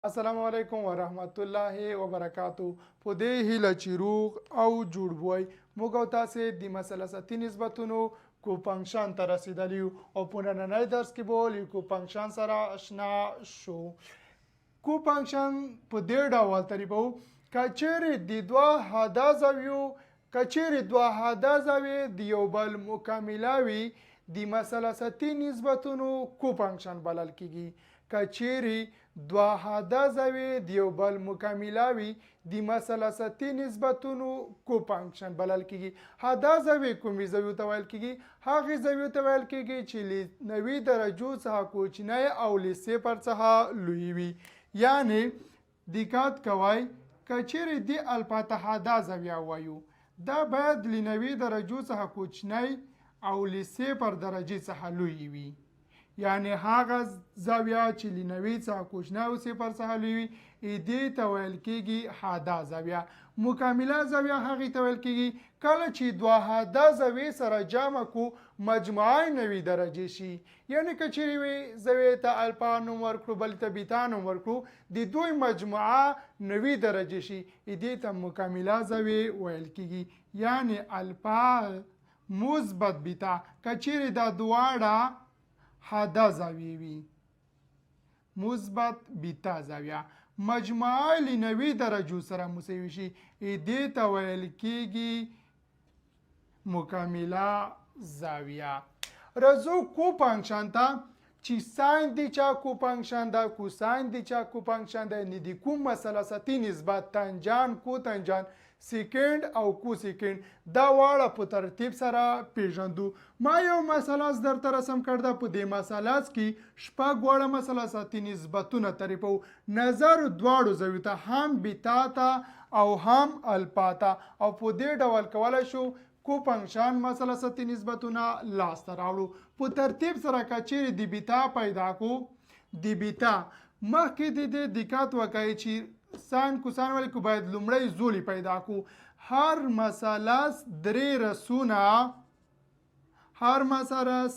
السلام علیکم ورحمت الله وبرکاتو. په دې هیله چې روغ او جوړ وای موږ او تاسې د مسله ستي نسبتونو کو فنکشن ته رسیدلی یو او په نننی درس کې به له کو فنکشن سره آشنا شو. کو فنکشن په دې ډول طریقو کچېرې د دوه حاده زاویو کچېرې دوه حاده زاویې د یو بل مکمله وي د مثلثي نسبتونو کو فنکشن بلل کیږي. کچېرې دوه حاده زاویې د یو بل مکمله وي د مثلثي نسبتونو کو فنکشن بلل کیږي. حاده زاویې کومې زاویو ته ویل کیږي؟ هغې زاویو ته ویل کیږي چې له 90 درجو څخه کوچنی او له 0 څخه لوی وي. یعنی دقت کوئ کچېرې د الفا ته حاده زاویه وایو دا باید له 90 درجو څخه کوچنی او له 0 درجې څخه لوی وي. یعنی هغه زاویه چې له 90 څخه کوچنی او 0 څخه لوی وي دې ته ویل کیږي حاده زاویه. مکمله زاویه هغې ته ویل کیږي کله چې دوه حاده زاویې سره جمع کو مجموعه 90 درجې شي. یعنی که چیرې زاویې ته الفا نوم ورکړو بل ته بیتا نوم ورکړو د دوی مجموعه 90 درجې شي دې ته مکمله زاویې ویل کیږي. یعنی الفا مثبت بیتا که چیرې دا دواړه حاده زاویې وي مثبت بیتا زاویه مجموعه له 90 درجو سره مساوي شي دې ته ویل کیږي مکمله زاویه. راځو کو فنکشن ته چې ساین د چا کو فنکشن ده کوساین د چا کو فنکشن ده یعنې د کوم مثلثي نسبت تنجان کو تنجان سیکنډ او کو سیکنډ دا واړه په ترتیب سره پیژندو. ما یو مثلث درته رسم کړ په دې مثلث کې شپږ واړه مثلثي نسبتونه طریقو نظر دواړو زاویو ته هم بیتا ته او هم الفا ته او په دې ډول کولی شو کو فنکشن مثلثي نسبتونه لاسته راوړو. په ترتیب سره که چیرې د بیتا پیدا کو د بیتا مخکې د دې دقت وکړئ چې ساین کوساین ولیکو باید لومړی زولی پیدا کو. هر مثلث درې رسونه هر مثلث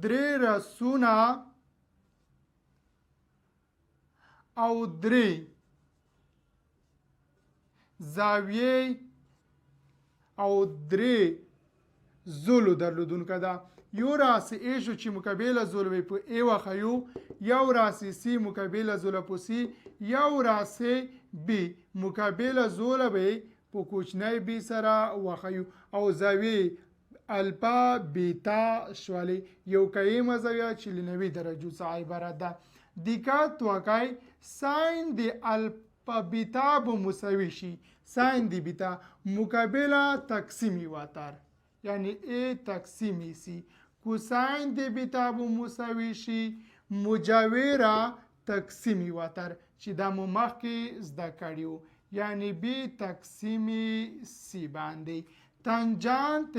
درې رسونه او درې زاویې او درې زولو درلودونکه ده. یو راسي ای شو چې مقابله زول وي په ای وخیو یو راسي سی مقابله زول په سی یو راسي بی مقابله زول وي په کوچنی بی سره وخیو او زاویې الفا بیتا شوالی یو قیمه زاویه چې له 90 درجو څخه عبارت ده. دقت وکړئ ساین د الفا بیتا به مساوي شي ساین د بیتا مقابله تقسیمی وتر یعنی ای تقسیمی سی کوساین د بیتا به مساوي شي مجاوره تقسیمی وتر چې دا مو مخکې زده کړي یعنی بی تقسیمی سی باندې. تنجانت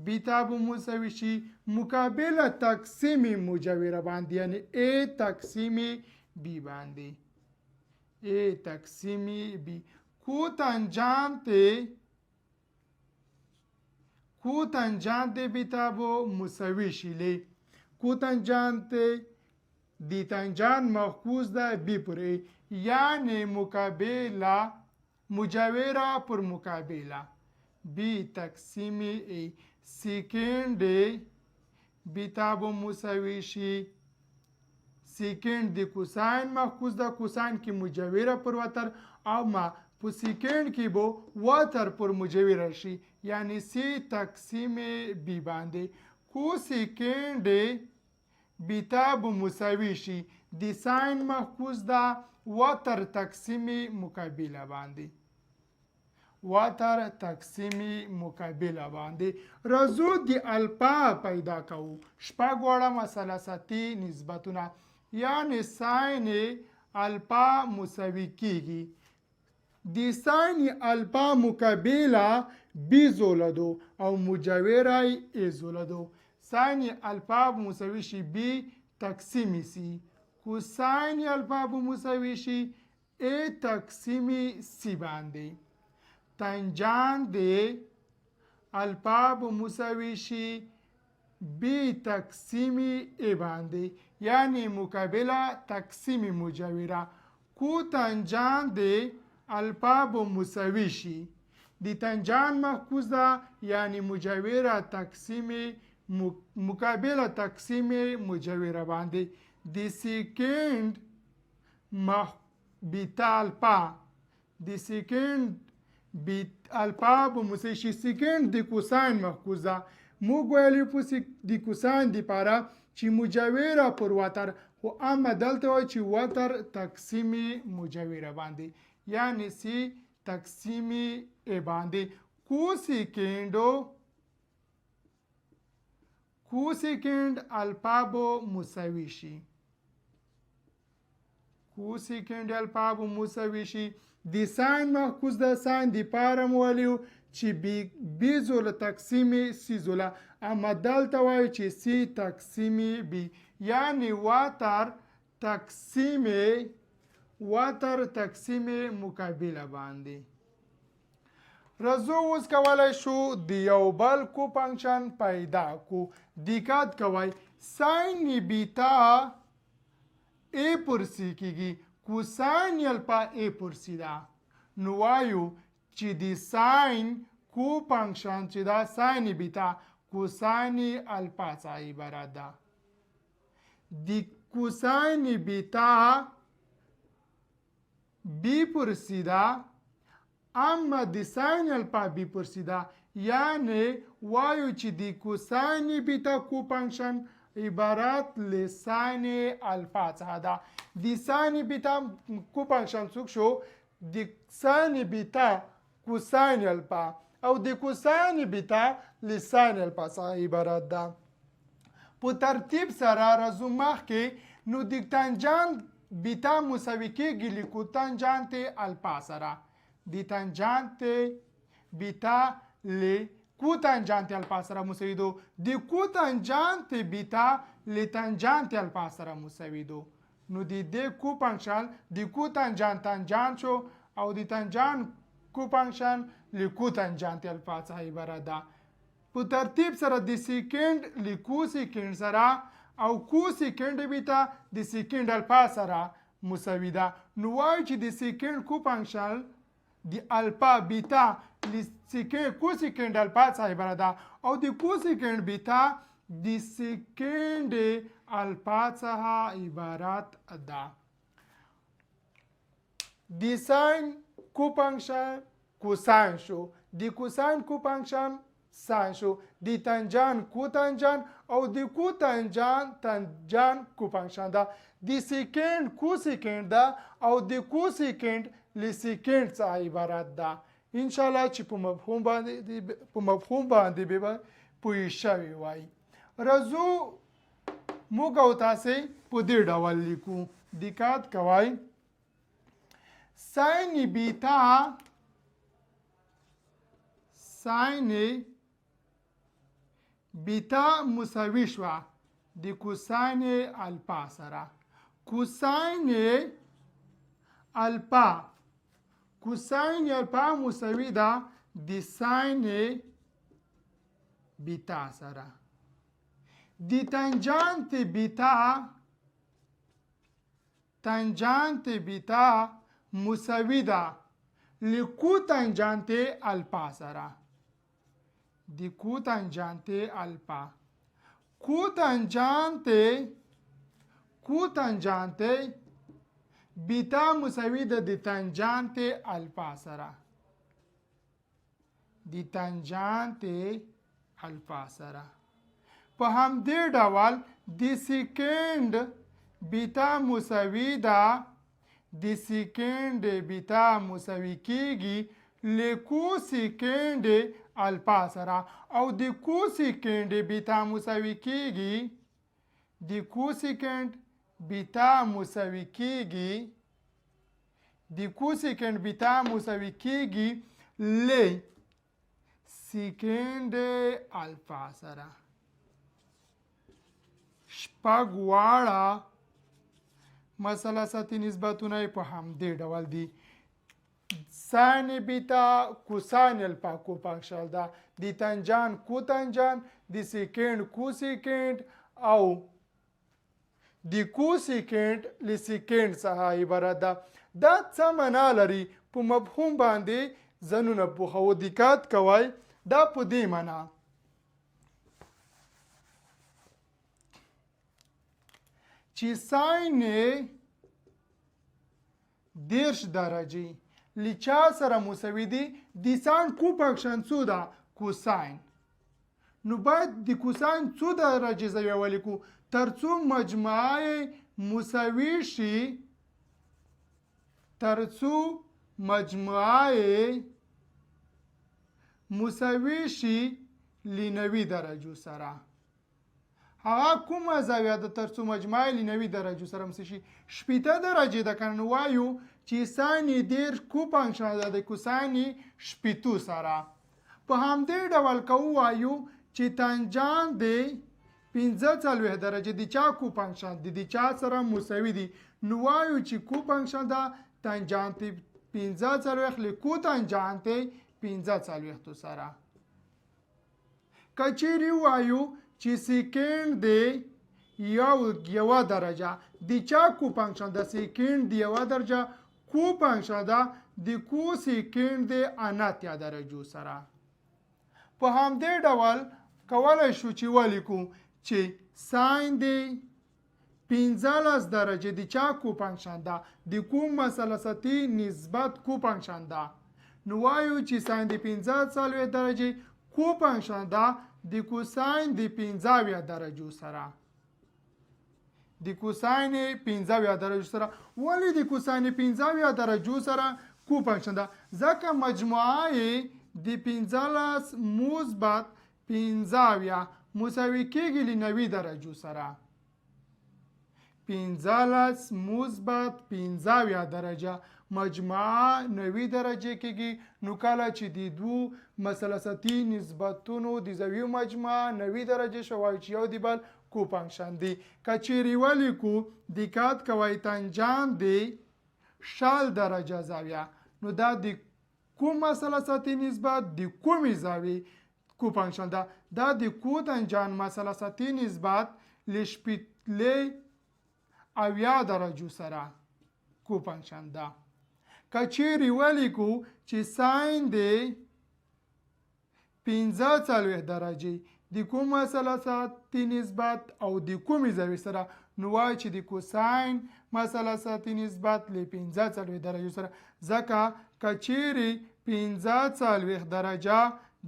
بیتا به مساوي شي مقابله تقسیمی مجاوره باندې یعنی ای تقسیمی بی باندې ای تقسیمی بی. کوتنجانت بیتا با مساوی شیله کوتنجانت دی تنجان مخکوز ده بی پر ای یعنی مقابله مجاوره پر مقابله بی تقسیم ای. سیکنڈ بیتا با مساوی شی سیکنڈ دی کوساین مخکوز ده کوساین کی مجاوره پر وتر اما په سیکنډ کې به وتر پر مجاوره شي یعنی سی تقسیم بی باندې. کو سیکنډ بیتا به مساوي شي د ساین مخکوز ده وتر تقسیم مقابله باندې وتر تقسیم مقابله باندې. راځو د الفا پیدا کوو شپږ واړه مثلثي نسبتونه یعنی ساین الفا مساوي کیږي د ساین الفا مقابله بی زولدو او مجاوره ای زولدو. ساین الفا مساوي شي بی تقسیمی سی کوساین الفا مساوي شي ای تقسیمی سی باندې. تنجان د الفا مساوي شي بی تقسیمی ای باندې یعنی مقابله تقسیم مجاوره. کو تنجان د الفاظ مساوی شي د تنجان محفوظ ده یعنی مجاوره تقسیم مقابله تقسیم مجاوره باندې د سیکنډ بیتا الفا د سیکنډ بیت الفا به مساوي شي سیکنډ د کوساین محفوظ ده موږ ویلي په د کوساین دپاره چې مجاوره پر وتر خو اما دلته وایي چې وتر تقسیم مجاوره باندې یعنی سی تقسیم ای باندې کوسیکنډ الفا به مساوي شي کوسیکنډ الفا به مساوي شي د ساین محفوظ ده ساین دپاره مو ویلي چې بیزو له تقسیم سیزو له اما دلته وایي چې سی تقسیم بی یعنی وتر تقسیم مقابله باندې رزو اوس کولی شو د یو بل کو فنکشن پیدا کو دقت کوئ ساین بیتا ای پر سی کیږي کوساین الفا ای پر سی ده نو وایو چې د ساین کو فنکشن چې دا ساین بیتا کوساین الفا څخه عبارت ده د کوساین بیتا بی پر سی ده اما د ساین الفا بی پر سی ده یعنی وایو چې د کوساین بیتا کو فنکشن عبارت لساین الفا څخه ده د ساین بیتا کو فنکشن څوک شو د ساین بیتا کوساین الفا او د کوساین بیتا لساین الفا څخه عبارت ده په ترتیب سره راځو مخکې نو د تنجانت بیتا مساوي کیږي له کوتنجانت الفا سره د تنجانت بیتا له کوتنجانت الفا سره مساوي دو د کوتنجانت بیتا له تنجانت الفا سره مساوي دو نو د دې کو فنکشن د کوتنجانت تنجانت شو او د تنجانت کو فنکشن له کوتنجانت الفا څخه عبارت ده په ترتیب سره د سیکنډ له کوسیکنډ سره او کوسیکنډ بیتا د سیکنډ الفا سره مساوي ده نو وایو چې د سیکنډ کو فنکشن د الفا بیتا کوسیکنډ الفا څخه عبارت ده او د کوسیکنډ بیتا د سیکنډ الفا څخه عبارت ده د ساین کو فنکشن کوساین شو د کوساین کو فنکشن ساین شو د تنجان کوتنجان او د کوتنجان تنجان کو فنکشن ده د سیکنډ کوسیکنډ ده او د کوسیکنډ لسیکنډ څخه عبارت ده ان شاء الله چې په مفهوم باندې به پوه شوي وای راځو موږ او تاسې په دې ډول لیکو دقت کوئ ساین بیتا ساین بیتا مساوي شوه د کوساین الفا سره کوساین الفا مساوي ده د ساین بیتا سره د تنجانت بیتا مساوي ده له کوتنجانت الفا سره د کوتنجانت الفا کوتنجانت بیتا مساوي ده د تنجانت الفا سره د تنجانت الفا سره په همدې ډول د سیکنډ بیتا مساوي ده د سیکنډ بیتا مساوي کیږي له کوسیکنډ الفا سره او د کوسیکنډ بیتا مساوي کیږي د کوسیکنډ بیتا مساوي کیږي له سیکنډ الفا سره شپږ واړه مثلثاتي نسبتونه په همدې ډول دي ساین بیتا کوساین الفا کو فنکشن ده د تنجان کوتنجان د سیکنډ کوسیکنډ او د کوسیکنډ لسیکنډ څخه عبارت ده دا څه معنا لري په مفهوم باندې ځانونه پوهوو. دقت کوئ دا په دې معنا چې ساین 10 درجې له چا سره مساوي دي د ساین کوفاکشن څو ده کوساین. نو باید د کوساین څو درجې زاویه ولیکو ترڅو مجموعه مساوي شي ل 90 درجو سره. هغه کومه زاویه ده ترڅو مجموعه ل 90 درجو سره مساوي شي 80 درجې ده کنه. وایو چې ساین 10 کوفاکشن ده د کوساین 80 سره. په همدې ډول کوو وایو چې تانجان دی 45 درجې د چا کوفاکشن د چا سره مساوي دي. نو وایو چې کوفاکشن ده تانجانت 45 له کوتانجانت 45 سره. کچېری وایو چې سیکنډ دی یو درجه د چا کوفاکشن د سیکنډ دی یو درجه کوفاکشن ده د کو سیکنډ دی 9 درجو سره. په همدې ډول کولای شو چې ولیکو چې ساین دی 15 درجې د چا کوفاکشن ده د کوم مثلثي نسبت کوفاکشن ده. نو وایو چې ساین د 15 درجې کوفاکشن ده د کوساین د 15 درجو سره. د کوساین 15 درجو سره. ولی د کوساین 15 درجو سره کوفاکشن ده ځکه مجموعه د 15 مثبت 15 مساوي کېږي ل 90 درجو سره. 15 مثبت 15 درجه مجموعه 90 درجه کېږي. نو کله چې د دوو مثلثي نسبتونو د زاویو مجموعه 90 درجه شوی چې یو د بل کوفاکشن دی. کچېری ولیکو دقت کوئ تانجان دی 60 درجه زاویه. نو دا د کوم مثلثي نسبت د کومې زاویې کوفاکشن ده. دا د کوتانجان مثلثي نسبت ل 70 درجو سره کوفاکشن ده. کچېری ولیکو چې ساین دی 45 درجې د کوم مثلثي نسبت او د کومې زاویې سره. نو وایي چې د کوساین مثلثي نسبت ل 45 درجو سره. ځکه کچېری 45 درجه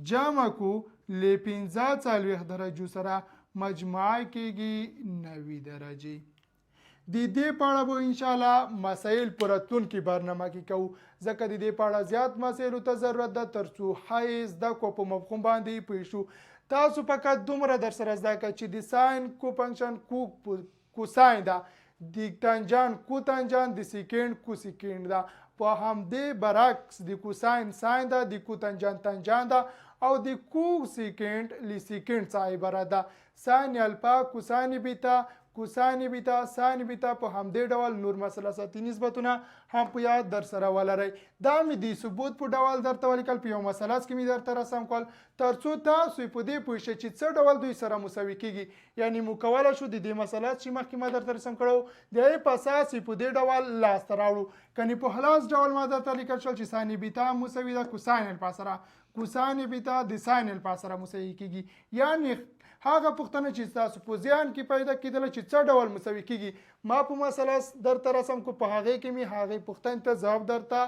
جمع کو ل 45 درجو سره مجموعه کېږي 90 درجې. د دې په اړه به انشاءالله مسایل په راتلونکي برنامه کې کوو ځکه د دې په اړه زیات مسایلو ته ضرورت ده ترڅو ښه زده کړو په مفهوم باندې پوه شو. تاسو فقط دومره در سره زده کړه چې د ساین کوفاکشن کوساین ده د تانجان کوتانجان د سیکنډ کوسیکنډ ده. په همدې برعکس د کوساین ساین ده د کوتانجان تانجان ده او د کو سیکنډ ل سیکنډ څخه عبارت ده. ساین الفا کوساین بیتا کوساین بیتا ساین بیتا په همدې ډول نور مثلثي نسبتونه هم په یاد در سره ولرئ. دا مې د ثبوت په ډول درته ولیکل په یو مثلث کې مې درته رسم کړل ترڅو تاسو په دې پوه شئ چې څه ډول دوی سره مساوي کېږي. یعنې موږ کولی شو د دې مثلث چې مخکې ما درته رسم کړی و د هغې په اساس په دې ډول لاسته راوړو. کنې په خلاص ډول ما درته لیکل شول چې ساین بیتا مساوي ده کوساین الفا سره. کوساین بیتا د ساین الفا سره مساوي کېږي. یعنې هغه پوښتنه چې تاسو په ذهن کې پیدا کېدله چې څه ډول مساوي کېږي ما په مثلث درته رسم کو په هغې کې مې هغې پوښتنې ته ځواب درته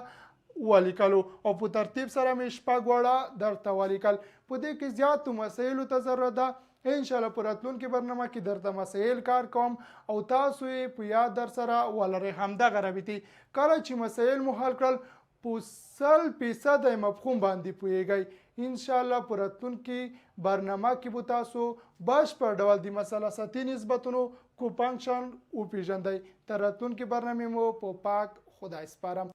ولیکلو او په ترتیب سره مې 6 واړه درته ولیکل. په دې کې زیاتو مسایلو ته ضرورت ده. انشاءالله په راتلونکي برنامه کې درته مسایل کار کوم او تاسو یې په یاد در سره ولرئ. همدغه رابطې کله چې مسایل مو حل کړل په 100% مفهوم باندې پوهیږئ. انشاءالله په راتلونکي برنامه کې به تاسو بشپړ ډول د مثلثي نسبتونو کوفاکشن وپېژنئ. تر راتلونکي برنامې مو په پاک خدای سپارم.